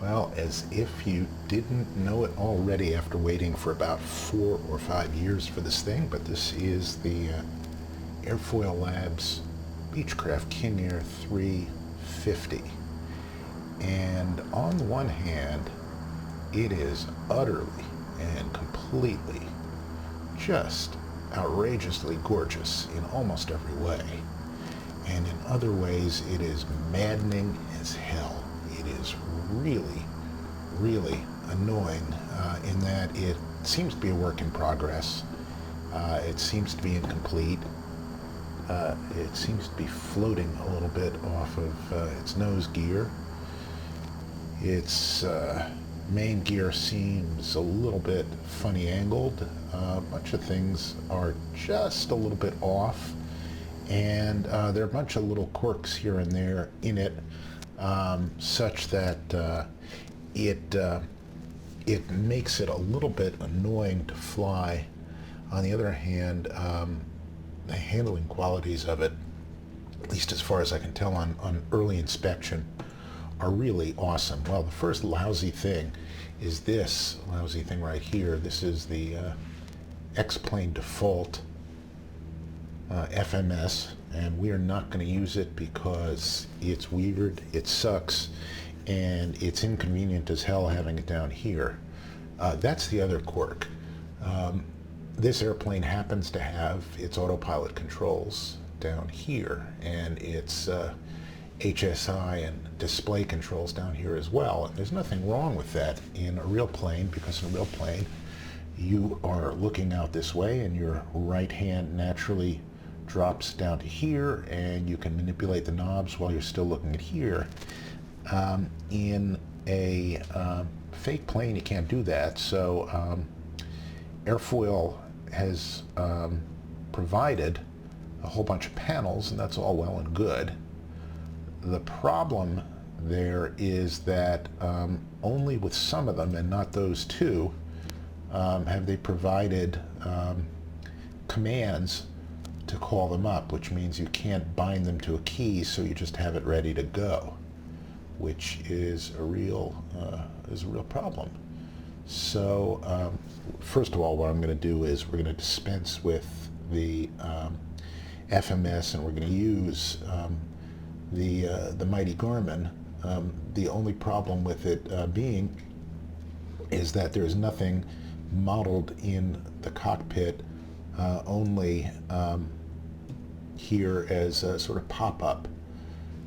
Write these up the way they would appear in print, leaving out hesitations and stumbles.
Well, as if you didn't know it already after waiting for about 4 or 5 years for this thing, but this is the Airfoil Labs Beechcraft King Air 350. And on the one hand, it is utterly and completely just outrageously gorgeous in almost every way. And in other ways, it is maddening as hell. It is really, really annoying in that it seems to be a work in progress. It seems to be incomplete. It seems to be floating a little bit off of its nose gear. Its main gear seems a little bit funny angled. A bunch of things are just a little bit off. And there are a bunch of little quirks here and there in it, such that it makes it a little bit annoying to fly. On the other hand, the handling qualities of it, at least as far as I can tell on early inspection, are really awesome. Well, the first lousy thing is this lousy thing right here. This is the X-Plane default FMS, and we are not going to use it because it's weird, it sucks, and it's inconvenient as hell having it down here. That's the other quirk. This airplane happens to have its autopilot controls down here, and its HSI and display controls down here as well. And there's nothing wrong with that in a real plane, because in a real plane you are looking out this way and your right hand naturally drops down to here, and you can manipulate the knobs while you're still looking at here. In a fake plane, you can't do that. So Airfoil has provided a whole bunch of panels, and that's all well and good. The problem there is that only with some of them, and not those two, have they provided commands to call them up, which means you can't bind them to a key, so you just have it ready to go, which is a real problem. So first of all, what I'm going to do is we're going to dispense with the FMS, and we're going to use the mighty Garmin. The only problem with it being is that there is nothing modeled in the cockpit, only here as a sort of pop-up.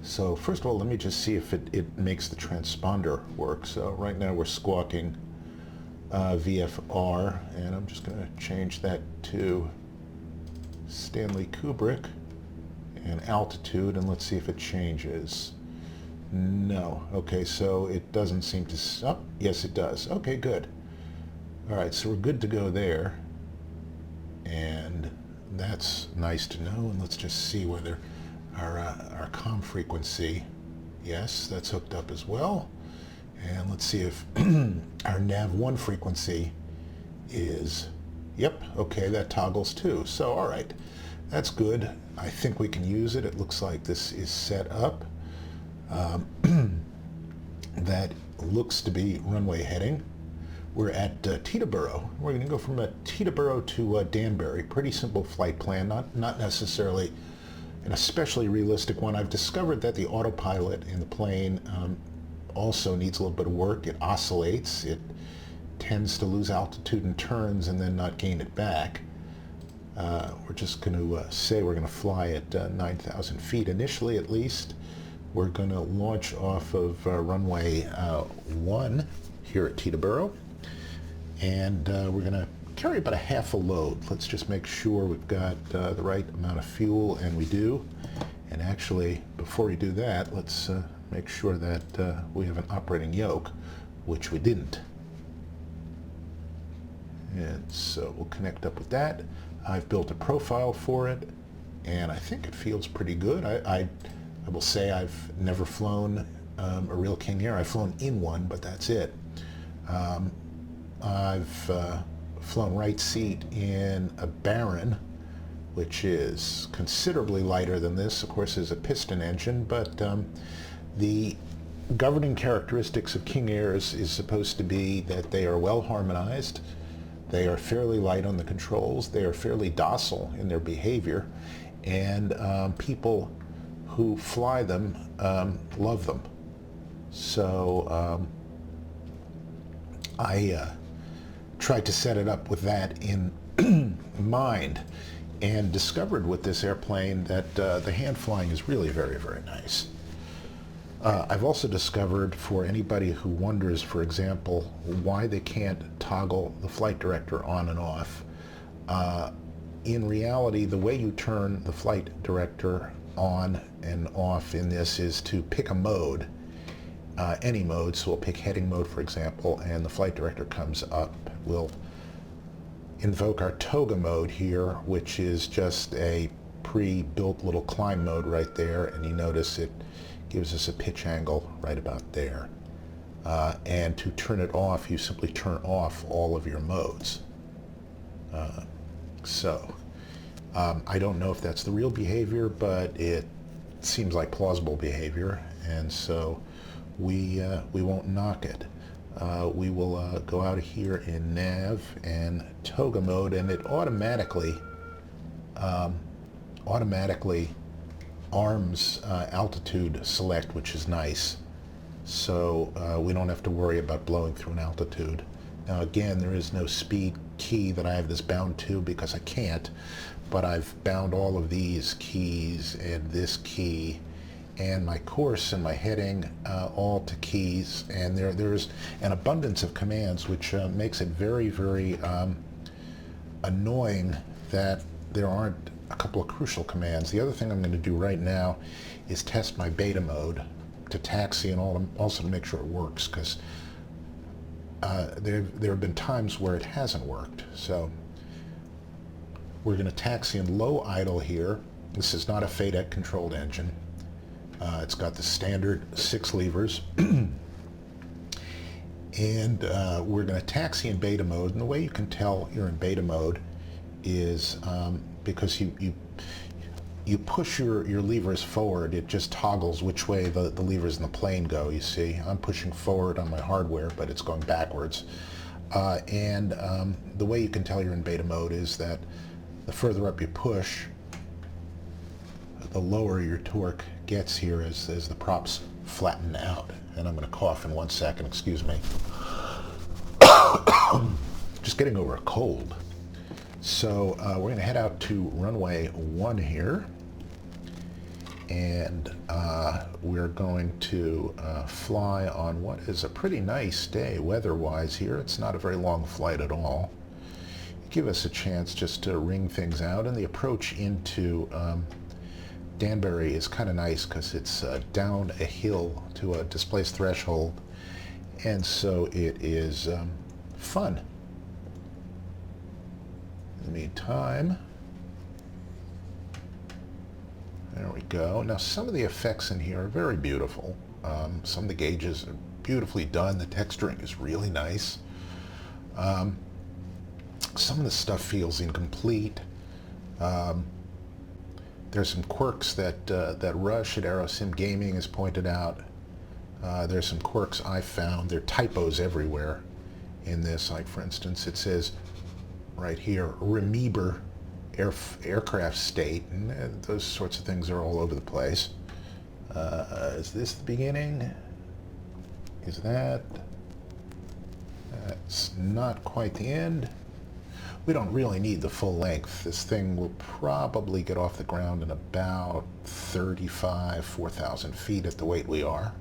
So first of all, let me just see if it makes the transponder work. So right now we're squawking VFR, and I'm just going to change that to Stanley Kubrick and altitude, and let's see if it changes. No. Okay, so it doesn't seem to... Oh, yes, it does. Okay, good. All right, so we're good to go there. And that's nice to know. And let's just see whether our comm frequency, yes, that's hooked up as well. And let's see if our nav1 frequency is... Yep, okay, that toggles too. So, all right, that's good. I think we can use it. It looks like this is set up. That looks to be runway heading. We're at Teterboro. We're going to go from Teterboro to Danbury. Pretty simple flight plan, not necessarily an especially realistic one. I've discovered that the autopilot in the plane also needs a little bit of work. It oscillates. It tends to lose altitude and turns and then not gain it back. We're just going to say we're going to fly at 9,000 feet initially, at least. We're going to launch off of runway 1 here at Teterboro, and we're going to carry about a half a load. Let's just make sure we've got the right amount of fuel, and we do. And actually, before we do that, let's make sure that we have an operating yoke, which we didn't. And so we'll connect up with that. I've built a profile for it, and I think it feels pretty good. I will say I've never flown a real King Air. I've flown in one, but that's it. I've flown right seat in a Baron, which is considerably lighter than this. Of course, there's a piston engine, but the governing characteristics of King Airs is supposed to be that they are well harmonized, they are fairly light on the controls, they are fairly docile in their behavior, and people who fly them love them. So I tried to set it up with that in mind, and discovered with this airplane that the hand flying is really very, very nice. I've also discovered, for anybody who wonders, for example, why they can't toggle the flight director on and off, in reality, the way you turn the flight director on and off in this is to pick a mode, any mode. So we'll pick heading mode, for example, and the flight director comes up. We'll invoke our toga mode here, which is just a pre-built little climb mode right there, and you notice it gives us a pitch angle right about there. And to turn it off, you simply turn off all of your modes. I don't know if that's the real behavior, but it seems like plausible behavior, and so we won't knock it. We will go out here in nav and toga mode, and it automatically arms altitude select, which is nice. So we don't have to worry about blowing through an altitude. Now again, there is no speed key that I have this bound to because I can't, but I've bound all of these keys and this key and my course and my heading all to keys, and there's an abundance of commands, which makes it very, very annoying that there aren't a couple of crucial commands. The other thing I'm going to do right now is test my beta mode to taxi, and also to make sure it works, because there have been times where it hasn't worked. So we're going to taxi in low idle here. This is not a FADEC controlled engine. It's got the standard 6 levers. And we're going to taxi in beta mode, and the way you can tell you're in beta mode is because you push your levers forward, it just toggles which way the levers in the plane go, you see. I'm pushing forward on my hardware, but it's going backwards. The way you can tell you're in beta mode is that the further up you push, the lower your torque gets here as the props flatten out. And I'm going to cough in 1 second, excuse me. Just getting over a cold. So we're going to head out to runway 1 here, and we're going to fly on what is a pretty nice day weather-wise here. It's not a very long flight at all. Give us a chance just to ring things out, and the approach into Danbury is kind of nice because it's down a hill to a displaced threshold, and so it is fun. In the meantime, there we go. Now some of the effects in here are very beautiful. Some of the gauges are beautifully done. The texturing is really nice. Some of the stuff feels incomplete. There's some quirks that Rush at Aerosim Gaming has pointed out. There's some quirks I found. There are typos everywhere in this. Like, for instance, it says right here, Remeber aircraft state, and those sorts of things are all over the place. Is this the beginning? Is that? That's not quite the end. We don't really need the full length. This thing will probably get off the ground in about 4,000 feet at the weight we are.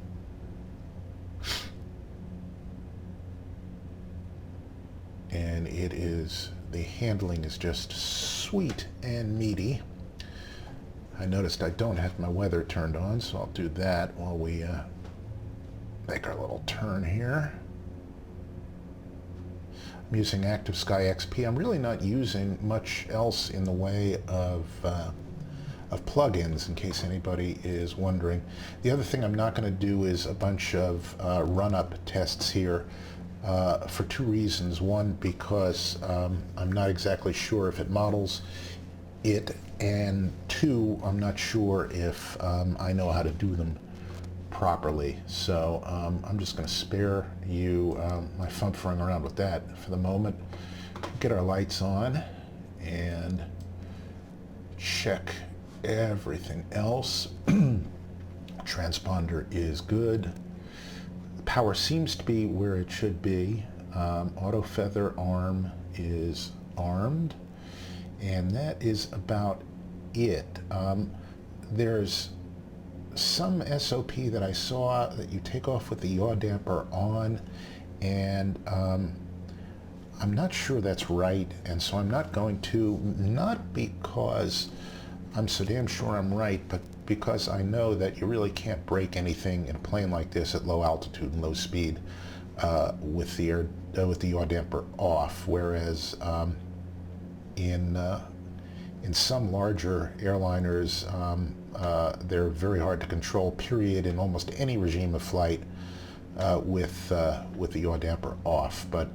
And it is, the handling is just sweet and meaty. I noticed I don't have my weather turned on, so I'll do that while we make our little turn here. I'm using Active Sky XP. I'm really not using much else in the way of plugins, in case anybody is wondering. The other thing I'm not going to do is a bunch of run-up tests here for 2 reasons. One, because I'm not exactly sure if it models it, and 2, I'm not sure if I know how to do them properly. So I'm just going to spare you my fumfering around with that for the moment. Get our lights on and check everything else. Transponder is good. The power seems to be where it should be. Auto feather arm is armed, and that is about it. There's some SOP that I saw that you take off with the yaw damper on, and I'm not sure that's right, and so I'm not going to, not because I'm so damn sure I'm right, but because I know that you really can't break anything in a plane like this at low altitude and low speed with the yaw damper off, whereas in some larger airliners, they're very hard to control, period, in almost any regime of flight with the yaw damper off. But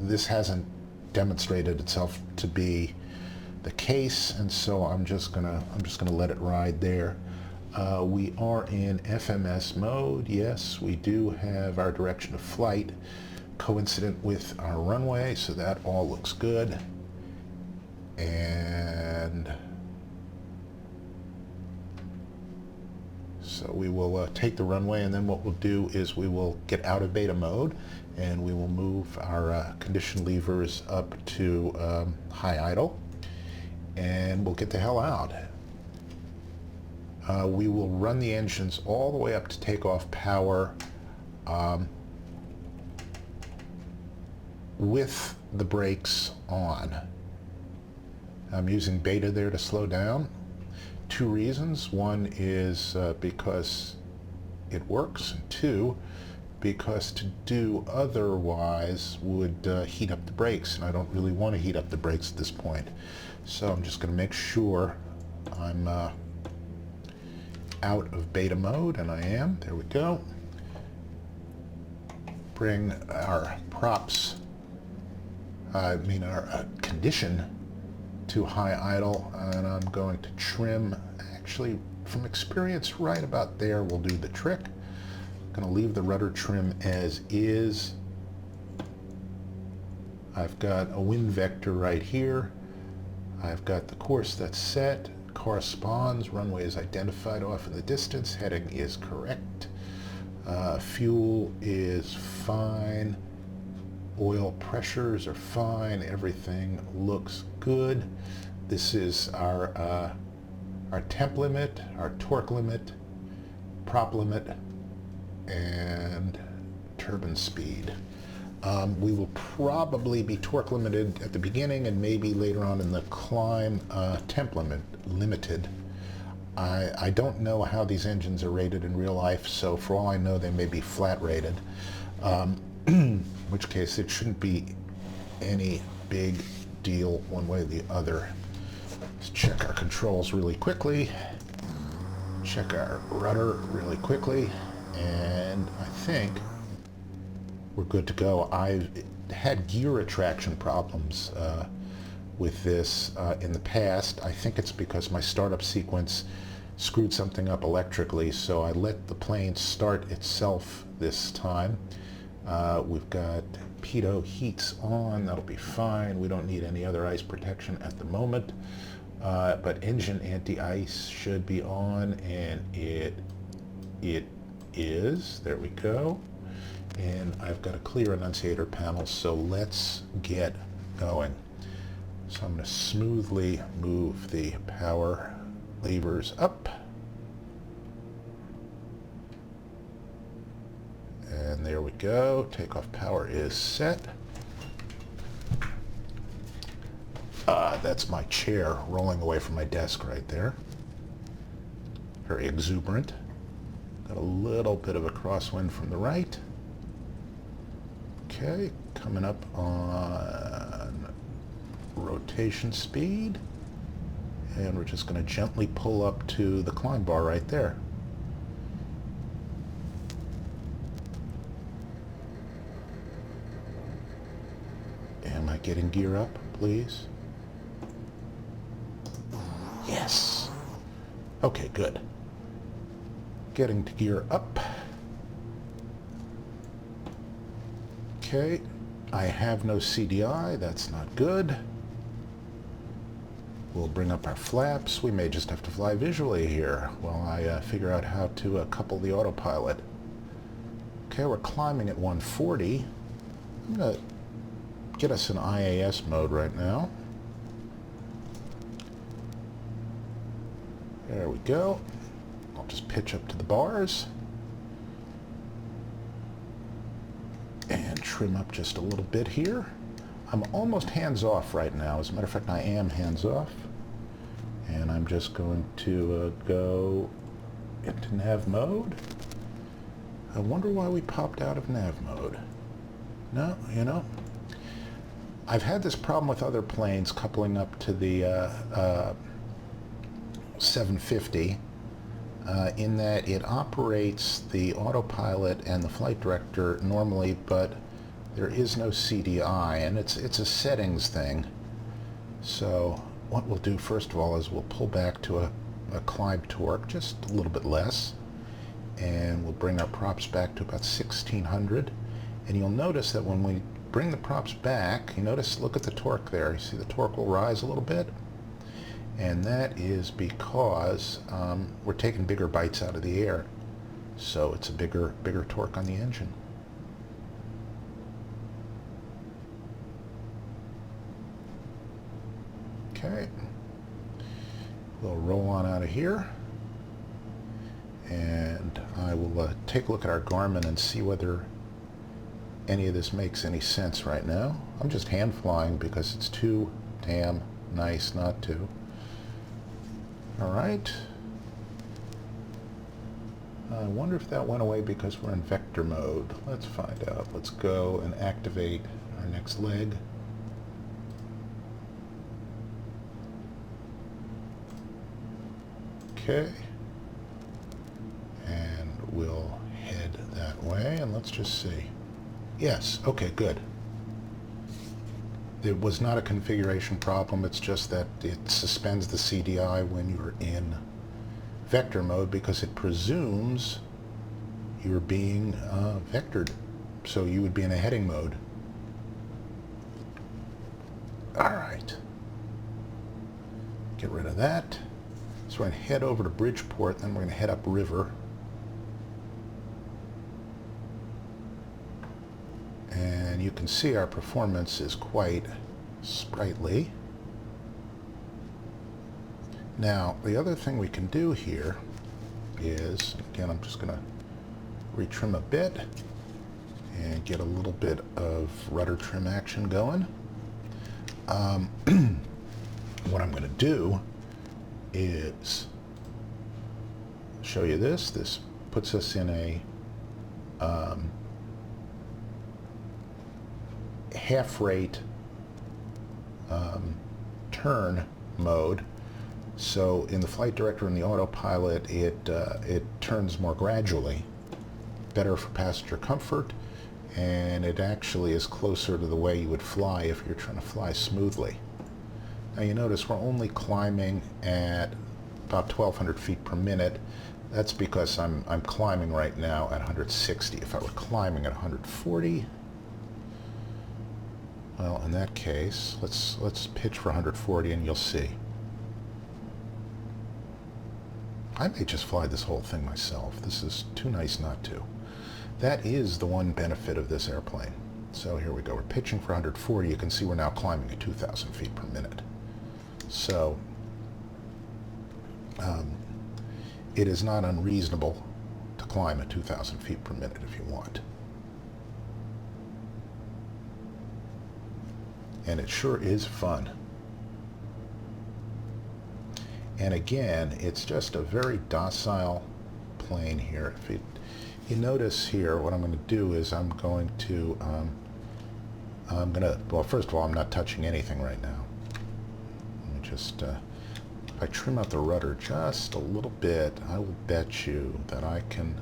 this hasn't demonstrated itself to be the case, and so I'm just gonna let it ride there. We are in FMS mode. Yes, we do have our direction of flight coincident with our runway, so that all looks good. And so we will take the runway, and then what we'll do is we will get out of beta mode, and we will move our condition levers up to high idle, and we'll get the hell out. We will run the engines all the way up to takeoff power with the brakes on. I'm using beta there to slow down. Two reasons. One is because it works, and two, because to do otherwise would heat up the brakes, and I don't really want to heat up the brakes at this point. So I'm just going to make sure I'm out of beta mode, and I am. There we go. Bring our props, our condition to high idle, and I'm going to trim, actually from experience right about there will do the trick. I'm going to leave the rudder trim as is. I've got a wind vector right here. I've got the course that's set, corresponds, runway is identified off in the distance, heading is correct, fuel is fine, oil pressures are fine, everything looks good. This is our temp limit, our torque limit, prop limit, and turbine speed. We will probably be torque limited at the beginning, and maybe later on in the climb temp limited. I don't know how these engines are rated in real life, so for all I know they may be flat rated, in which case it shouldn't be any big deal one way or the other. Let's check our controls really quickly, check our rudder really quickly, and I think we're good to go. I've had gear retraction problems with this in the past. I think it's because my startup sequence screwed something up electrically, so I let the plane start itself this time. We've got pitot heats on, that'll be fine. We don't need any other ice protection at the moment, but engine anti-ice should be on, and it is. There we go. And I've got a clear annunciator panel, so let's get going. So I'm going to smoothly move the power levers up. And there we go. Takeoff power is set. That's my chair rolling away from my desk right there. Very exuberant. Got a little bit of a crosswind from the right. Okay, coming up on rotation speed, and we're just going to gently pull up to the climb bar right there. Am I getting gear up, please? Yes. Okay, good. Getting to gear up. Okay, I have no CDI, that's not good. We'll bring up our flaps. We may just have to fly visually here while I figure out how to couple the autopilot. Okay, we're climbing at 140. I'm going to get us in IAS mode right now. There we go. I'll just pitch up to the bars and trim up just a little bit here. I'm almost hands-off right now. As a matter of fact, I am hands-off. And I'm just going to go into nav mode. I wonder why we popped out of nav mode. No, you know, I've had this problem with other planes coupling up to the 750 in that it operates the autopilot and the flight director normally, but there is no CDI, and it's a settings thing. So what we'll do first of all is we'll pull back to a climb torque, just a little bit less, and we'll bring our props back to about 1600. And you'll notice that when we bring the props back, you notice, look at the torque there. You see the torque will rise a little bit, and that is because we're taking bigger bites out of the air, so it's a bigger torque on the engine. Okay, we'll roll on out of here, and I will take a look at our Garmin and see whether any of this makes any sense right now. I'm just hand flying because it's too damn nice not to. All right. I wonder if that went away because we're in vector mode. Let's find out. Let's go and activate our next leg. Okay, and we'll head that way, and let's just see. Yes, okay, good. It was not a configuration problem, it's just that it suspends the CDI when you're in vector mode because it presumes you're being vectored, so you would be in a heading mode. All right, get rid of that. So we're going to head over to Bridgeport, then we're going to head up river. And you can see our performance is quite sprightly. Now, the other thing we can do here is, again, I'm just going to retrim a bit and get a little bit of rudder trim action going. What I'm going to do is show you this. This puts us in a half rate turn mode. So in the flight director and the autopilot, it turns more gradually, better for passenger comfort, and it actually is closer to the way you would fly if you're trying to fly smoothly. Now you notice we're only climbing at about 1,200 feet per minute. That's because I'm climbing right now at 160. If I were climbing at 140, well, in that case, let's pitch for 140 and you'll see. I may just fly this whole thing myself. This is too nice not to. That is the one benefit of this airplane. So here we go. We're pitching for 140. You can see we're now climbing at 2,000 feet per minute. So it is not unreasonable to climb at 2,000 feet per minute if you want. And it sure is fun. And again, it's just a very docile plane here. If you notice here, what I'm going to do is I'm going to, well, first of all, I'm not touching anything right now. Let me just, if I trim out the rudder just a little bit, I will bet you that I can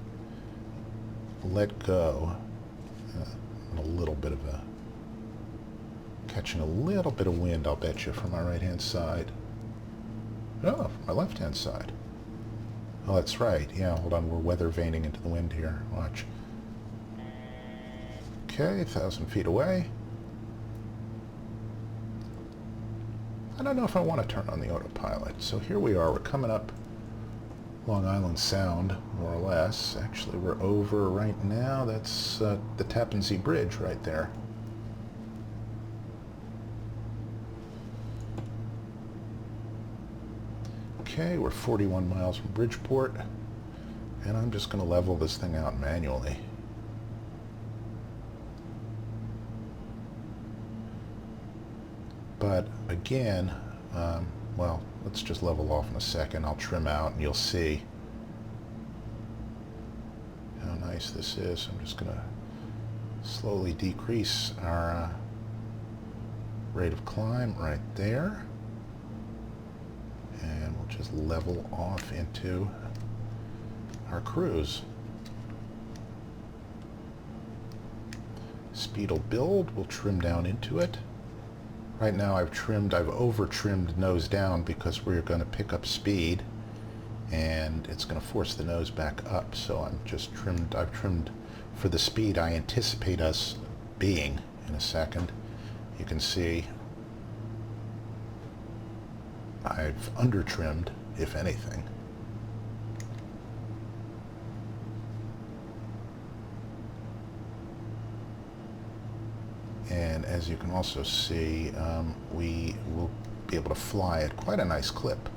let go a little bit of a, catching a little bit of wind, I'll bet you, from my right-hand side. Oh, from my left-hand side. Oh, that's right. Yeah, hold on. We're weather vaning into the wind here. Watch. Okay, 1,000 feet away. I don't know if I want to turn on the autopilot. So here we are. We're coming up Long Island Sound, more or less. Actually, we're over right now. That's the Tappan Zee Bridge right there. Okay, we're 41 miles from Bridgeport, and I'm just going to level this thing out manually. But again, well, let's just level off in a second. I'll trim out and you'll see how nice this is. I'm just going to slowly decrease our rate of climb right there. And we'll just level off into our cruise. Speed will build. We'll trim down into it. Right now I've over-trimmed nose down because we're going to pick up speed and it's going to force the nose back up. So I've trimmed for the speed I anticipate us being in a second. You can see I've under-trimmed, if anything. And as you can also see, we will be able to fly at quite a nice clip.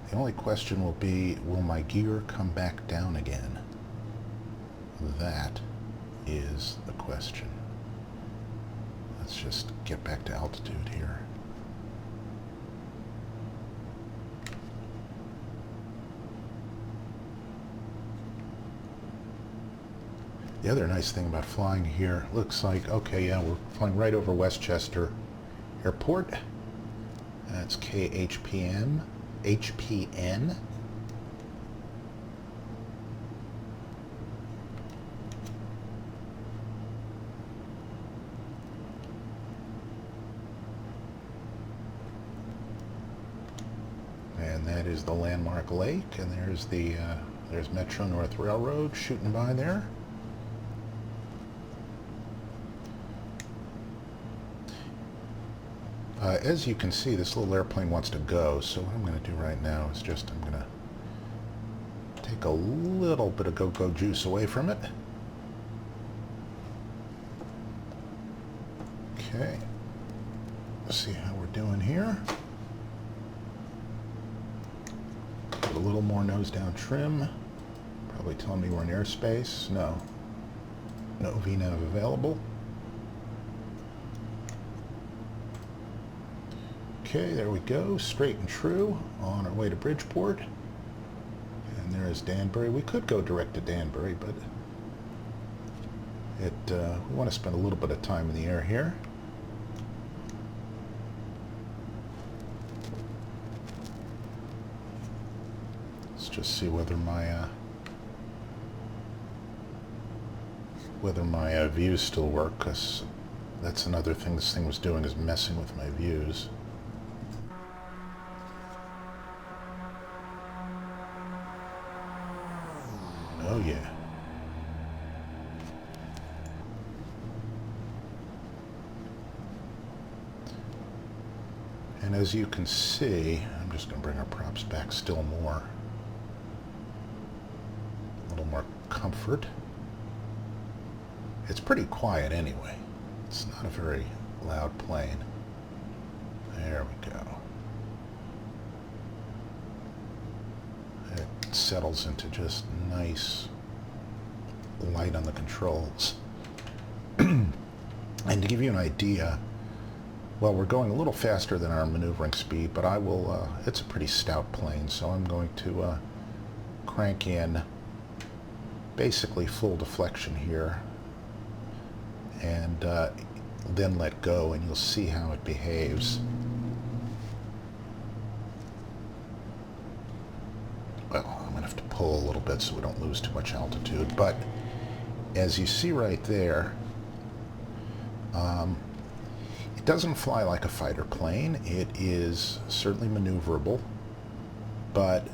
The only question will be, will my gear come back down again? That is the question. Let's just get back to altitude here. The other nice thing about flying here, looks like, okay, yeah, we're flying right over Westchester Airport. That's KHPN. And that is the landmark lake, and there's the there's Metro North Railroad shooting by there. As you can see, this little airplane wants to go, so what I'm going to do right now is I'm going to take a little bit of go-go juice away from it. Okay, let's see how we're doing here. Put a little more nose down trim. Probably telling me we're in airspace. No VNAV available. Okay, there we go, straight and true, on our way to Bridgeport. And there is Danbury. We could go direct to Danbury, but we want to spend a little bit of time in the air here. Let's just see whether my views still work, because that's another thing this thing was doing, is messing with my views. Oh yeah. And as you can see, I'm just going to bring our props back still more. A little more comfort. It's pretty quiet anyway. It's not a very loud plane. There we go. It settles into just nice light on the controls. And to give you an idea, well, we're going a little faster than our maneuvering speed, but I will, it's a pretty stout plane, so I'm going to crank in basically full deflection here and then let go, and you'll see how it behaves. Well, I'm going to have to pull a little bit so we don't lose too much altitude, but as you see right there, it doesn't fly like a fighter plane. It is certainly maneuverable. but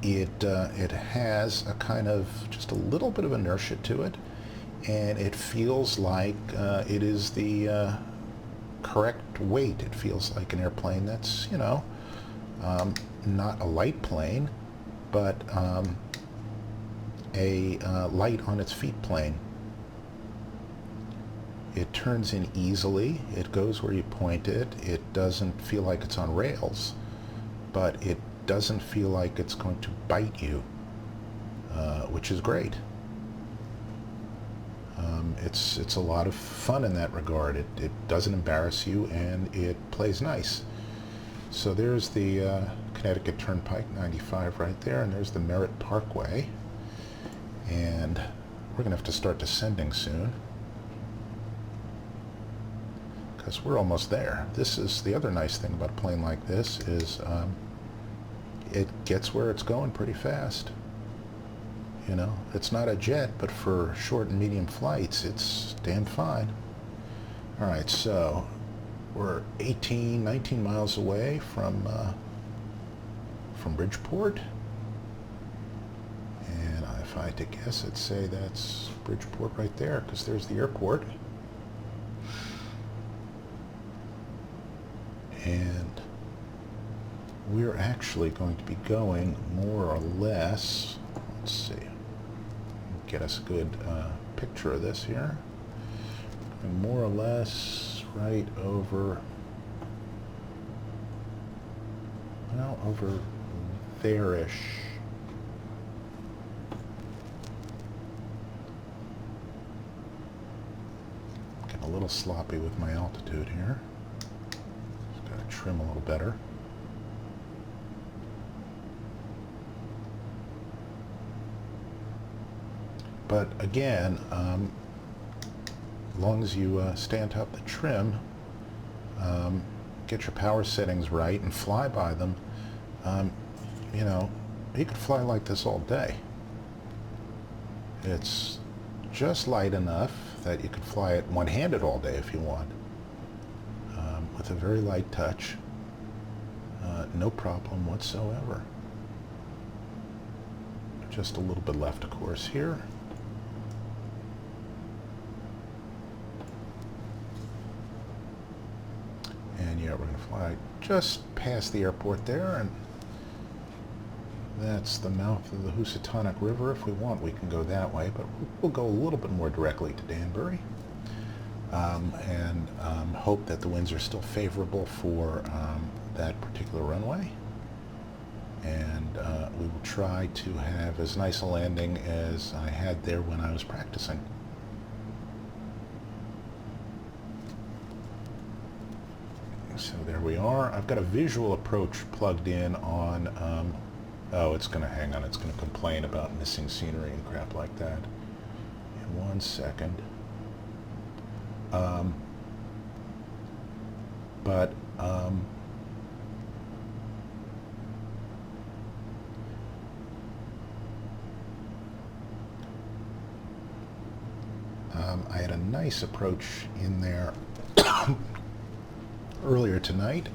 it has a kind of just a little bit of inertia to it, and it feels like it is the correct weight. It feels like an airplane that's, you know, not a light plane, but a light on its feet plane. It turns in easily. It goes where you point it. It doesn't feel like it's on rails, but it doesn't feel like it's going to bite you, which is great. It's a lot of fun in that regard. It doesn't embarrass you, and it plays nice. So there's the Connecticut Turnpike 95 right there, and there's the Merritt Parkway. And we're going to have to start descending soon, because we're almost there. This is the other nice thing about a plane like this is it gets where it's going pretty fast. You know, it's not a jet, but for short and medium flights, it's damn fine. All right, so we're 19 miles away from Bridgeport. And if I had to guess, I'd say that's Bridgeport right there, because there's the airport. And we're actually going to be going more or less, let's see, get us a good picture of this here. More or less right over, well, over there-ish. Getting a little sloppy with my altitude here. Just got to trim a little better. But again, as long as you stay on top of the trim, get your power settings right, and fly by them, you know, you could fly like this all day. It's just light enough that you could fly it one-handed all day if you want, with a very light touch, no problem whatsoever. Just a little bit left, of course, here. And yeah, we're going to fly just past the airport there, and that's the mouth of the Housatonic River. If we want, we can go that way, but we'll go a little bit more directly to Danbury, and hope that the winds are still favorable for that particular runway. And we will try to have as nice a landing as I had there when I was practicing. So there we are. I've got a visual approach plugged in on, oh, it's going to hang on. It's going to complain about missing scenery and crap like that. In 1 second. I had a nice approach in there earlier tonight,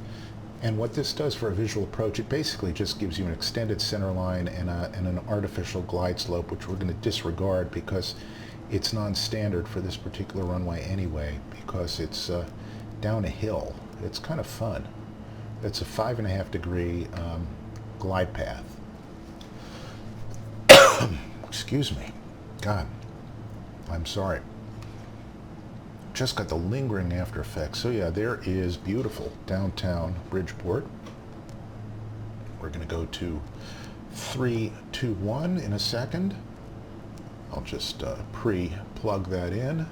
and what this does for a visual approach, it basically just gives you an extended center line and an artificial glide slope, which we're going to disregard because it's non-standard for this particular runway anyway, because it's down a hill. It's kind of fun. It's a 5.5 degree glide path. Excuse me. God, I'm sorry. Just got the lingering after effects. So yeah, there is beautiful downtown Bridgeport. We're going to go to 3, 2, 1 in a second. I'll just pre-plug that in.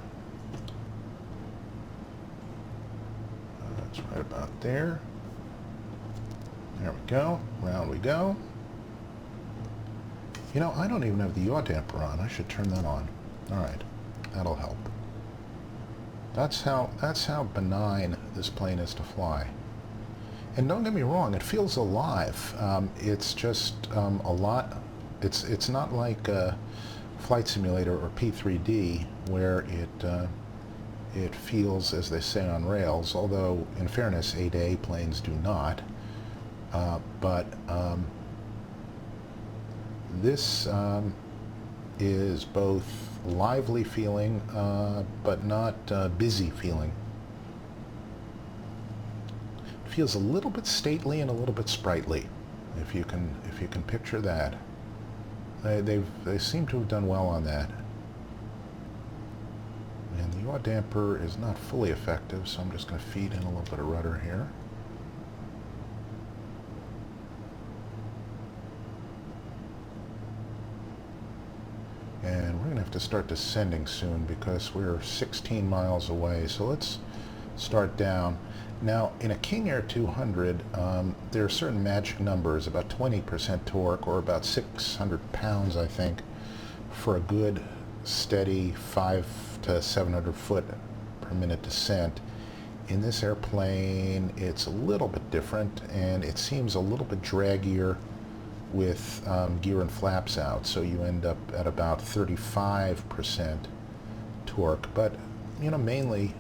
That's right about there. There we go. Round we go. You know, I don't even have the yaw damper on. I should turn that on. All right, that'll help. That's how benign this plane is to fly. And don't get me wrong, it feels alive. It's just a lot. It's not like a Flight Simulator or P3D where it feels, as they say, on rails. Although, in fairness, 8A planes do not. But This is both lively feeling, but not busy feeling. It feels a little bit stately and a little bit sprightly, if you can picture that. They seem to have done well on that. And the yaw damper is not fully effective, so I'm just going to feed in a little bit of rudder here. And we're going to have to start descending soon because we're 16 miles away. So let's start down. Now, in a King Air 200, there are certain magic numbers, about 20% torque, or about 600 pounds, I think, for a good, steady 500 to 700 foot per minute descent. In this airplane, it's a little bit different, and it seems a little bit draggier with gear and flaps out, so you end up at about 35% torque. But, you know, mainly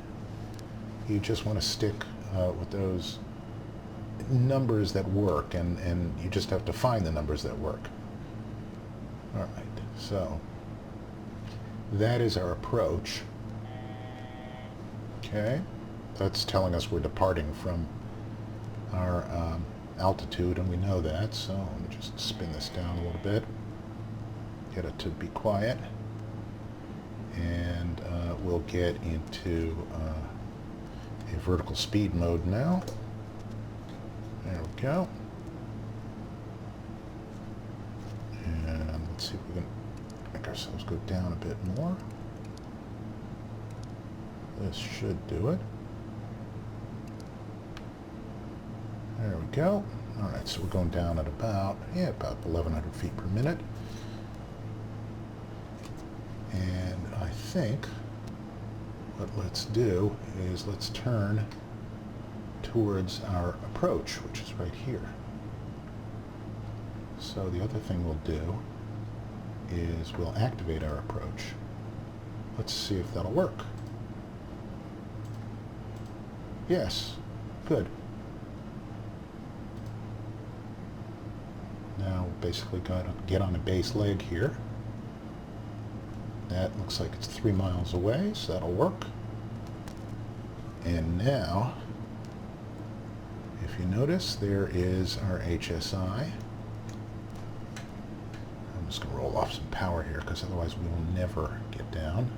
you just want to stick with those numbers that work, and you just have to find the numbers that work. All right, so that is our approach. Okay, that's telling us we're departing from our altitude, and we know that, so let me just spin this down a little bit, get it to be quiet, and we'll get into a vertical speed mode now. There we go. And let's see if we can make ourselves go down a bit more. This should do it. There we go. All right, so we're going down at about 1,100 feet per minute. And I think what let's do is let's turn towards our approach, which is right here. So the other thing we'll do is we'll activate our approach. Let's see if that'll work. Yes, good. Now basically got to get on a base leg here. That looks like it's 3 miles away, so that'll work. And now, if you notice, there is our HSI. I'm just going to roll off some power here because otherwise we will never get down.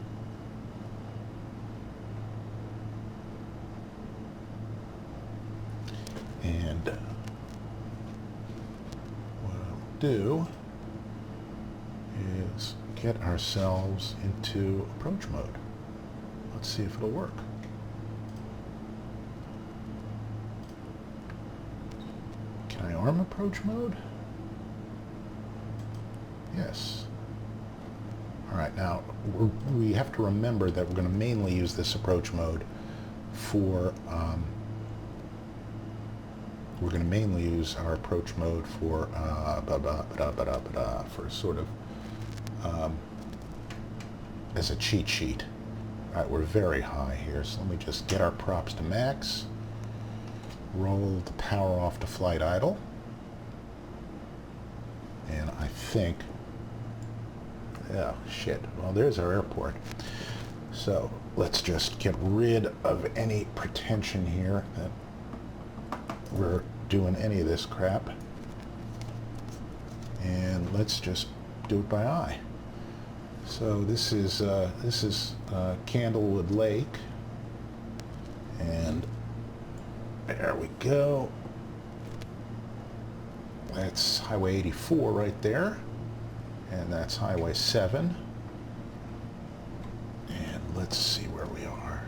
And what I'll do is get ourselves into approach mode. Let's see if it'll work. Can I arm approach mode? Yes. All right, now we have to remember that we're going to mainly use this approach mode for we're going to mainly use our approach mode for sort of as a cheat sheet. All right, we're very high here, so let me just get our props to max, roll the power off to flight idle, and I think, oh shit, well there's our airport. So let's just get rid of any pretension here that we're doing any of this crap, and let's just do it by eye. So this is Candlewood Lake, and there we go. That's Highway 84 right there, and that's Highway 7. And let's see where we are.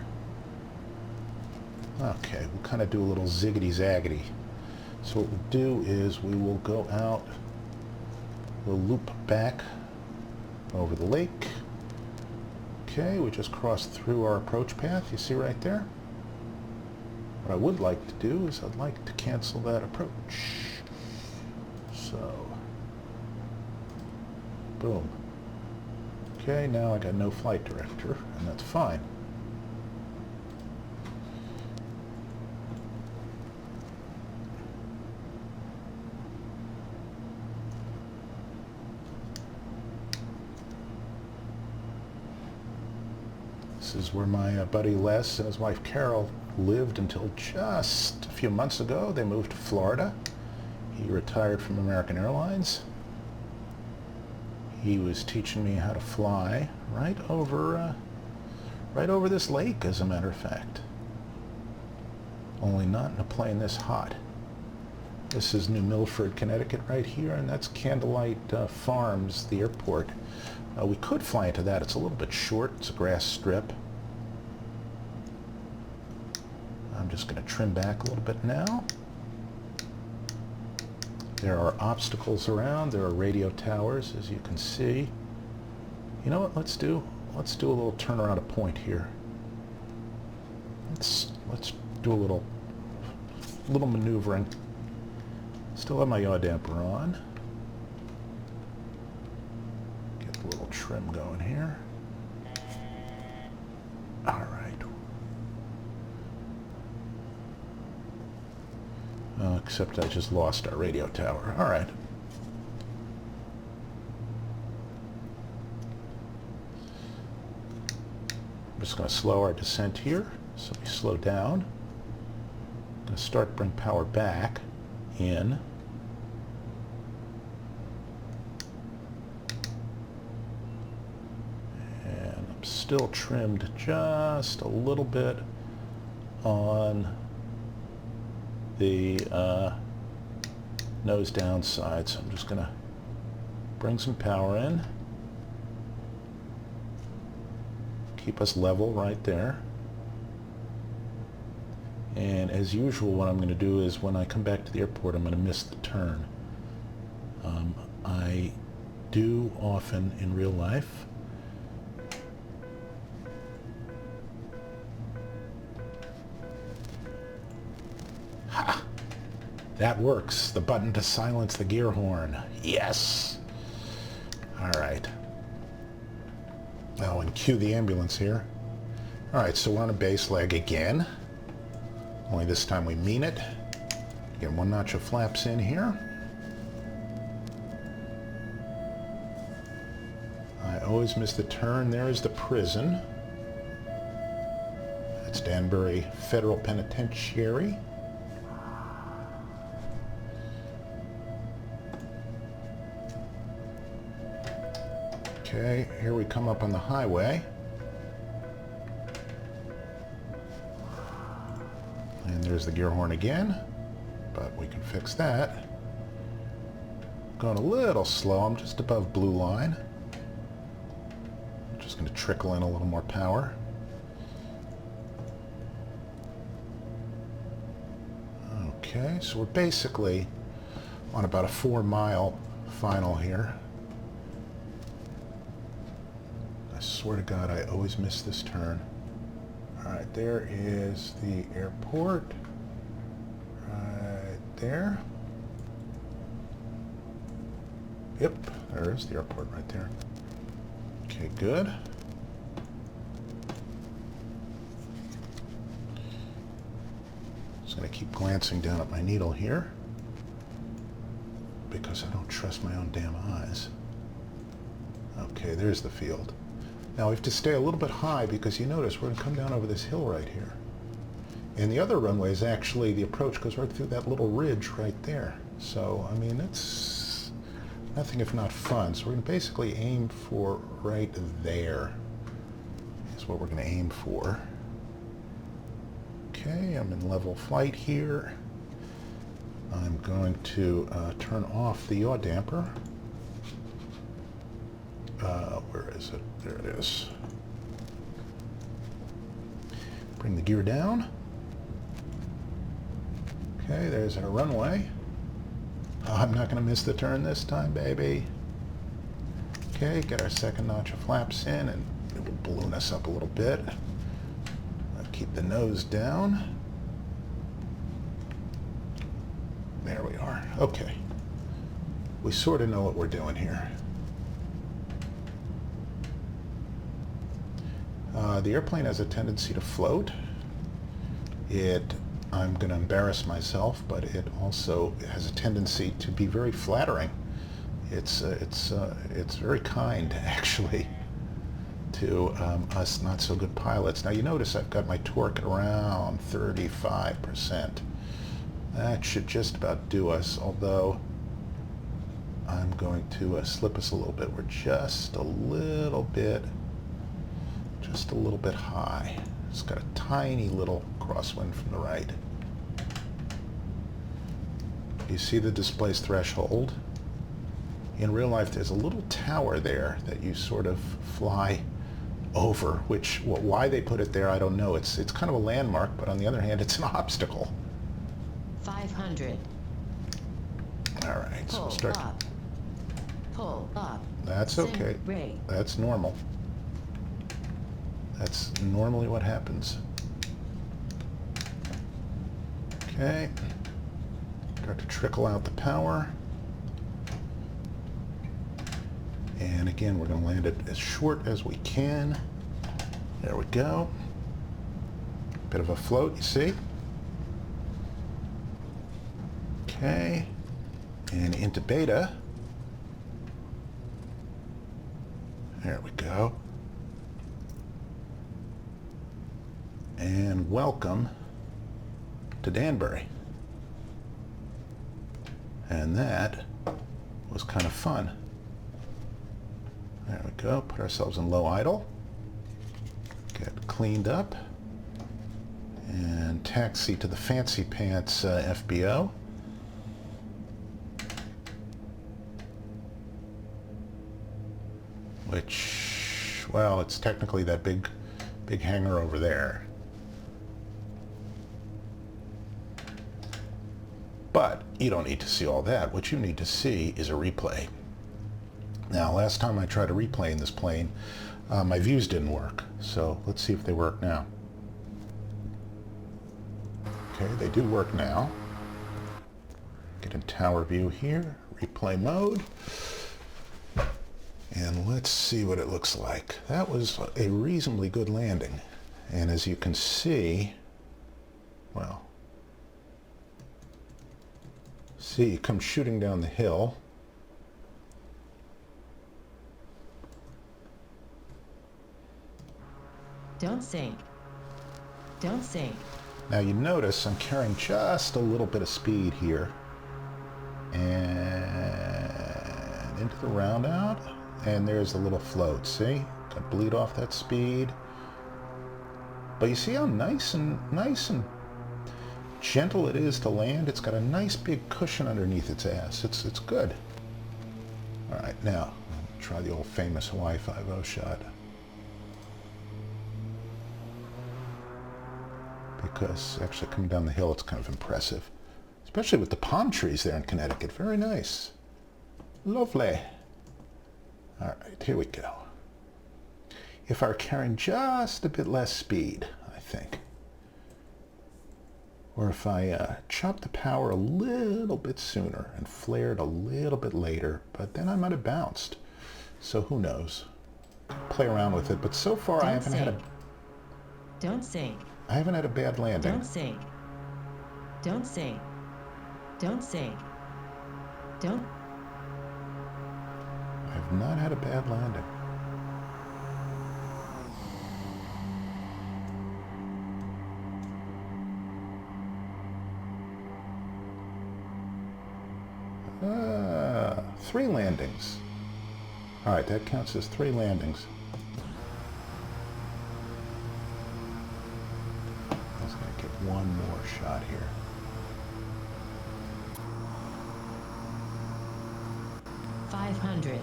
Okay, we'll kind of do a little ziggity-zaggity. So what we'll do is we will go out, we'll loop back over the lake. Okay, we just crossed through our approach path, you see right there. What I would like to do is I'd like to cancel that approach. So, boom. Okay, now I got no flight director, and that's fine. This is where my buddy Les and his wife Carol lived until just a few months ago. They moved to Florida. He retired from American Airlines. He was teaching me how to fly right over this lake, as a matter of fact. Only not in a plane this hot. This is New Milford, Connecticut right here, and that's Candlelight Farms, the airport. We could fly into that. It's a little bit short. It's a grass strip. I'm just going to trim back a little bit now. There are obstacles around. There are radio towers, as you can see. You know what? Let's do a little turn around a point here. Let's do a little maneuvering. Still have my yaw damper on. Get a little trim going here. All right. Except I just lost our radio tower. All right. I'm just going to slow our descent here. So we slow down. I'm going to start bring power back in. And I'm still trimmed just a little bit on the nose down side, so I'm just going to bring some power in, keep us level right there. And as usual, what I'm going to do is when I come back to the airport, I'm going to miss the turn. I do often in real life. Ha! That works. The button to silence the gear horn. Yes! Alright. Now, and cue the ambulance here. Alright, so we're on a base leg again. Only this time we mean it. Get one notch of flaps in here. I always miss the turn. There is the prison. That's Danbury Federal Penitentiary. Okay, here we come up on the highway. And there's the gear horn again, but we can fix that. Going a little slow. I'm just above blue line. Just going to trickle in a little more power. Okay, so we're basically on about a 4-mile final here. I swear to God, I always miss this turn. All right, there is the airport. Right there. Yep, there is the airport right there. Okay, good. Just going to keep glancing down at my needle here because I don't trust my own damn eyes. Okay, there's the field. Now we have to stay a little bit high because you notice we're going to come down over this hill right here. And the other runway is actually, the approach goes right through that little ridge right there. So, I mean, it's nothing if not fun. So we're going to basically aim for right there. That's what we're going to aim for. Okay, I'm in level flight here. I'm going to turn off the yaw damper. Where is it? There it is. Bring the gear down. Okay, there's our runway. Oh, I'm not going to miss the turn this time, baby. Okay, get our second notch of flaps in, and it will balloon us up a little bit. Keep the nose down. There we are. Okay. We sort of know what we're doing here. The airplane has a tendency to float. I'm going to embarrass myself, but it also has a tendency to be very flattering. It's very kind, actually, to us not so good pilots. Now you notice I've got my torque at around 35%. That should just about do us, although I'm going to slip us a little bit. We're just a little bit high. It's got a tiny little crosswind from the right. You see the displaced threshold? In real life, there's a little tower there that you sort of fly over, which, why they put it there, I don't know. It's kind of a landmark, but on the other hand, it's an obstacle. 500. All right, so we'll start. Up. Pull up. That's okay. Rate. That's normal. That's normally what happens. Okay. Start to trickle out the power. And again, we're going to land it as short as we can. There we go. Bit of a float, you see? Okay. And into beta. There we go. And welcome to Danbury. And that was kind of fun. There we go. Put ourselves in low idle. Get cleaned up. And taxi to the Fancy Pants FBO. Which, well, it's technically that big hangar over there. But you don't need to see all that. What you need to see is a replay. Now, last time I tried a replay in this plane, my views didn't work. So let's see if they work now. Okay, they do work now. Get in tower view here, replay mode. And let's see what it looks like. That was a reasonably good landing. And as you can see, well, see, it comes shooting down the hill. Don't sink. Don't sink. Now you notice I'm carrying just a little bit of speed here. And into the round out. And there's a little float, see? Got to bleed off that speed. But you see how nice and gentle it is to land? It's got a nice big cushion underneath its ass. It's good. All right, now try the old famous Hawaii 5-0 shot. Because actually coming down the hill, it's kind of impressive. Especially with the palm trees there in Connecticut. Very nice. Lovely. All right, here we go. If I were carrying just a bit less speed, I think, or if I chopped the power a little bit sooner and flared a little bit later, but then I might have bounced. So who knows? Play around with it, but so far I haven't had a... Don't sink. I haven't had a bad landing. Don't sink. Don't sink. Don't sink. Don't... I've not had a bad landing. Three landings. All right, that counts as 3 landings. I was going to get one more shot here. $500.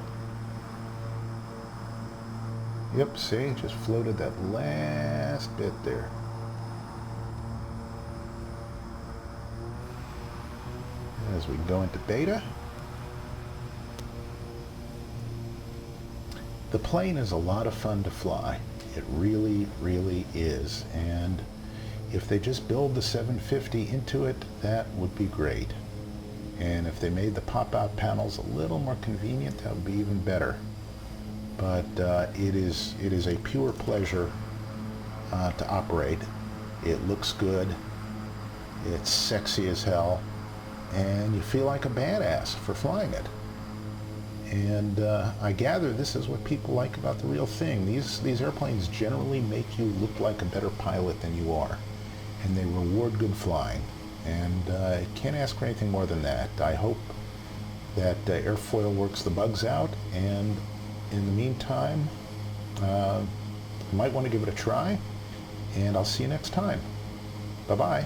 Yep, see, just floated that last bit there. As we go into beta. The plane is a lot of fun to fly. It really, really is. And if they just build the 750 into it, that would be great. And if they made the pop-out panels a little more convenient, that would be even better. But it is a pure pleasure to operate. It looks good. It's sexy as hell. And you feel like a badass for flying it. And I gather this is what people like about the real thing. These airplanes generally make you look like a better pilot than you are, and they reward good flying. And can't ask for anything more than that. I hope that Airfoil works the bugs out, and in the meantime, you might want to give it a try, and I'll see you next time. Bye-bye.